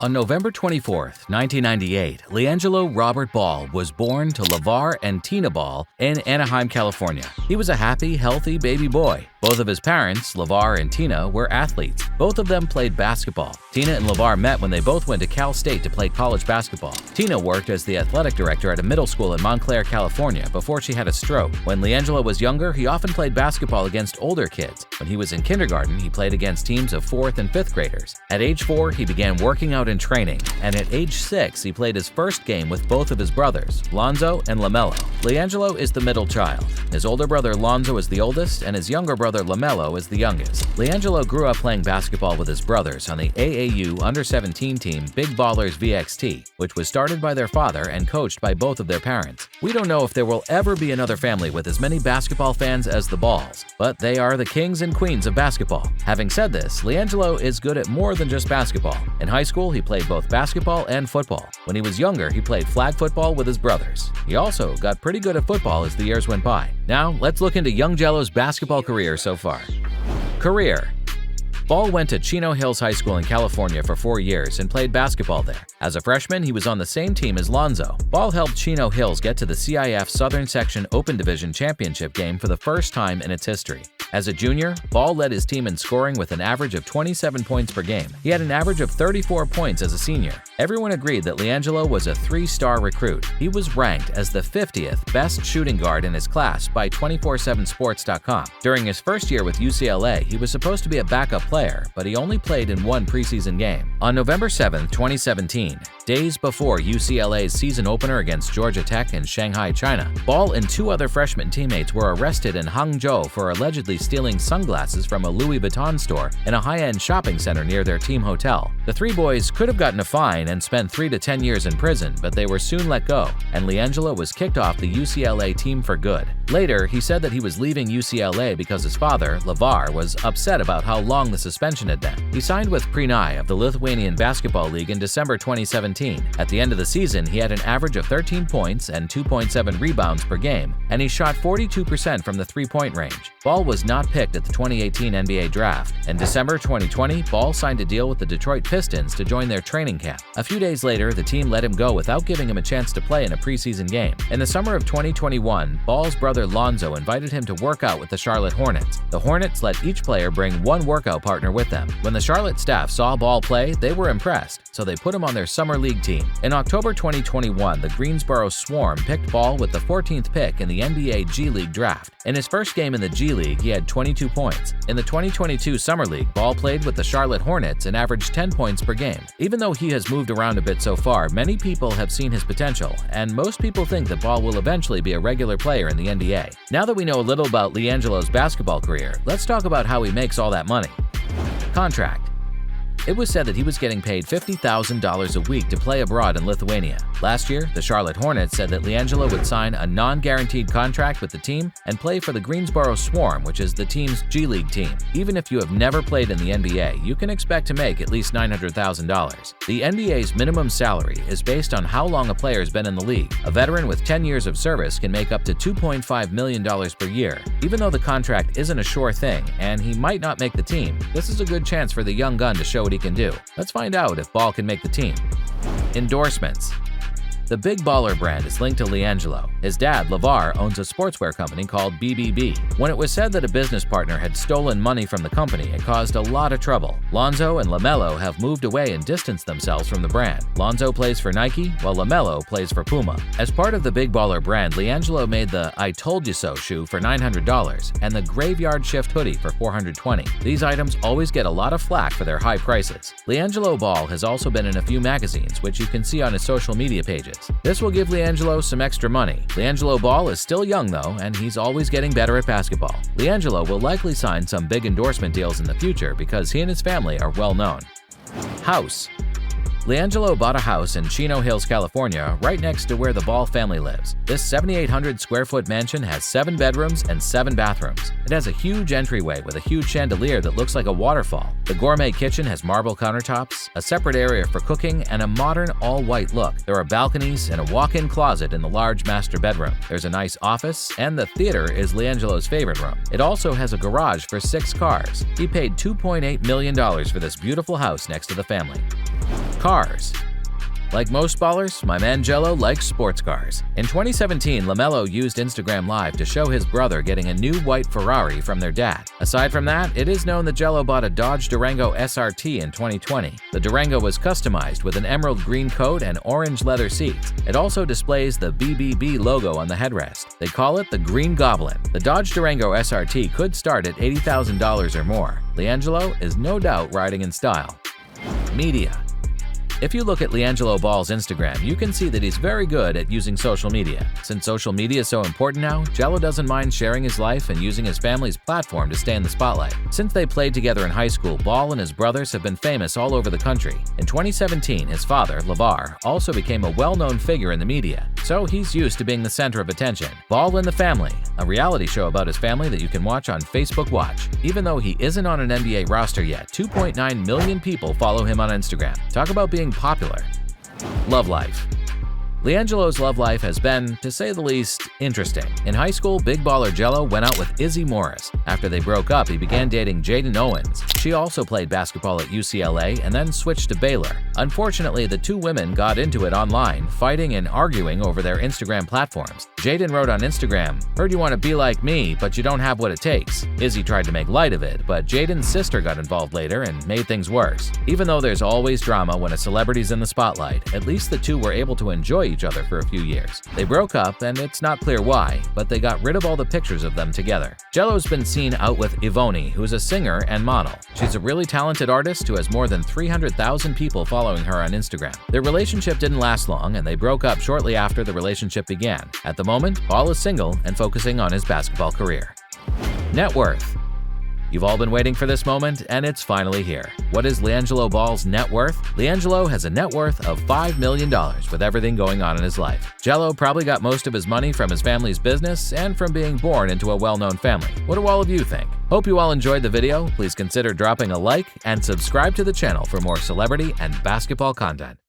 On November 24, 1998, LiAngelo Robert Ball was born to LeVar and Tina Ball in Anaheim, California. He was a happy, healthy baby boy. Both of his parents, LeVar and Tina, were athletes. Both of them played basketball. Tina and LeVar met when they both went to Cal State to play college basketball. Tina worked as the athletic director at a middle school in Montclair, California, before she had a stroke. When LiAngelo was younger, he often played basketball against older kids. When he was in kindergarten, he played against teams of 4th and 5th graders. At age 4, he began working out and training, and at age 6, he played his first game with both of his brothers, Lonzo and LaMelo. LiAngelo is the middle child. His older brother Lonzo is the oldest, and his younger brother LaMelo is the youngest. LiAngelo grew up playing basketball with his brothers on the AAU Under-17 team Big Ballers VXT, which was started by their father and coached by both of their parents. We don't know if there will ever be another family with as many basketball fans as the Balls, but they are the kings and queens of basketball. Having said this, LiAngelo is good at more than just basketball. In high school, he played both basketball and football. When he was younger, he played flag football with his brothers. He also got pretty good at football as the years went by. Now, let's look into LiAngelo's basketball career so far. Career. Ball went to Chino Hills High School in California for 4 years and played basketball there. As a freshman, he was on the same team as Lonzo. Ball helped Chino Hills get to the CIF Southern Section Open Division Championship game for the first time in its history. As a junior, Ball led his team in scoring with an average of 27 points per game. He had an average of 34 points as a senior. Everyone agreed that LiAngelo was a 3-star recruit. He was ranked as the 50th best shooting guard in his class by 247sports.com. During his first year with UCLA, he was supposed to be a backup player, but he only played in one preseason game. On November 7, 2017, days before UCLA's season opener against Georgia Tech in Shanghai, China, Ball and 2 other freshman teammates were arrested in Hangzhou for allegedly stealing sunglasses from a Louis Vuitton store in a high-end shopping center near their team hotel. The 3 boys could have gotten a fine and spent 3 to 10 years in prison, but they were soon let go, and LiAngelo was kicked off the UCLA team for good. Later, he said that he was leaving UCLA because his father, LeVar, was upset about how long the suspension had been. He signed with Prinai of the Lithuanian Basketball League in December 2017. At the end of the season, he had an average of 13 points and 2.7 rebounds per game, and he shot 42% from the three-point range. Ball was not picked at the 2018 NBA Draft. In December 2020, Ball signed a deal with the Detroit Pistons to join their training camp. A few days later, the team let him go without giving him a chance to play in a preseason game. In the summer of 2021, Ball's brother Lonzo invited him to work out with the Charlotte Hornets. The Hornets let each player bring one workout partner with them. When the Charlotte staff saw Ball play, they were impressed, so they put him on their summer league team. In October 2021, the Greensboro Swarm picked Ball with the 14th pick in the NBA G League draft. In his first game in the G League, he had 22 points. In the 2022 Summer League, Ball played with the Charlotte Hornets and averaged 10 points per game. Even though he has moved around a bit so far, many people have seen his potential, and most people think that Ball will eventually be a regular player in the NBA. Now that we know a little about LiAngelo's basketball career, let's talk about how he makes all that money. Contract. It was said that he was getting paid $50,000 a week to play abroad in Lithuania. Last year, the Charlotte Hornets said that LiAngelo would sign a non-guaranteed contract with the team and play for the Greensboro Swarm, which is the team's G League team. Even if you have never played in the NBA, you can expect to make at least $900,000. The NBA's minimum salary is based on how long a player has been in the league. A veteran with 10 years of service can make up to $2.5 million per year. Even though the contract isn't a sure thing and he might not make the team, this is a good chance for the young gun to show what he can do. Let's find out if Ball can make the team. Endorsements. The Big Baller brand is linked to LiAngelo. His dad, LeVar, owns a sportswear company called BBB. When it was said that a business partner had stolen money from the company, it caused a lot of trouble. Lonzo and LaMelo have moved away and distanced themselves from the brand. Lonzo plays for Nike, while LaMelo plays for Puma. As part of the Big Baller brand, LiAngelo made the I Told You So shoe for $900 and the Graveyard Shift hoodie for $420. These items always get a lot of flack for their high prices. LiAngelo Ball has also been in a few magazines, which you can see on his social media pages. This will give LiAngelo some extra money. LiAngelo Ball is still young though, and he's always getting better at basketball. LiAngelo will likely sign some big endorsement deals in the future because he and his family are well known. House. LiAngelo bought a house in Chino Hills, California, right next to where the Ball family lives. This 7,800 square foot mansion has 7 bedrooms and 7 bathrooms. It has a huge entryway with a huge chandelier that looks like a waterfall. The gourmet kitchen has marble countertops, a separate area for cooking, and a modern all-white look. There are balconies and a walk-in closet in the large master bedroom. There's a nice office, and the theater is LiAngelo's favorite room. It also has a garage for 6 cars. He paid $2.8 million for this beautiful house next to the family. Cars. Like most ballers, my man Jello likes sports cars. In 2017, LaMelo used Instagram Live to show his brother getting a new white Ferrari from their dad. Aside from that, it is known that Jello bought a Dodge Durango SRT in 2020. The Durango was customized with an emerald green coat and orange leather seats. It also displays the BBB logo on the headrest. They call it the Green Goblin. The Dodge Durango SRT could start at $80,000 or more. LiAngelo is no doubt riding in style. Media. If you look at LiAngelo Ball's Instagram, you can see that he's very good at using social media. Since social media is so important now, Jello doesn't mind sharing his life and using his family's platform to stay in the spotlight. Since they played together in high school, Ball and his brothers have been famous all over the country. In 2017, his father, LeVar, also became a well-known figure in the media, so he's used to being the center of attention. Ball in the Family, a reality show about his family that you can watch on Facebook Watch. Even though he isn't on an NBA roster yet, 2.9 million people follow him on Instagram. Talk about being popular. Love life. LiAngelo's love life has been, to say the least, interesting. In high school, big baller Jello went out with Izzy Morris. After they broke up, he began dating Jaden Owens. She also played basketball at UCLA and then switched to Baylor. Unfortunately, the two women got into it online, fighting and arguing over their Instagram platforms. Jaden wrote on Instagram, "Heard you want to be like me, but you don't have what it takes." Izzy tried to make light of it, but Jaden's sister got involved later and made things worse. Even though there's always drama when a celebrity's in the spotlight, at least the two were able to enjoy each other for a few years. They broke up, and it's not clear why, but they got rid of all the pictures of them together. Jello's been seen out with Ivoni, who's a singer and model. She's a really talented artist who has more than 300,000 people following her on Instagram. Their relationship didn't last long, and they broke up shortly after the relationship began. At the moment, Ball is single and focusing on his basketball career. Net worth. You've all been waiting for this moment, and it's finally here. What is LiAngelo Ball's net worth? LiAngelo has a net worth of $5 million with everything going on in his life. Jello probably got most of his money from his family's business and from being born into a well-known family. What do all of you think? Hope you all enjoyed the video. Please consider dropping a like and subscribe to the channel for more celebrity and basketball content.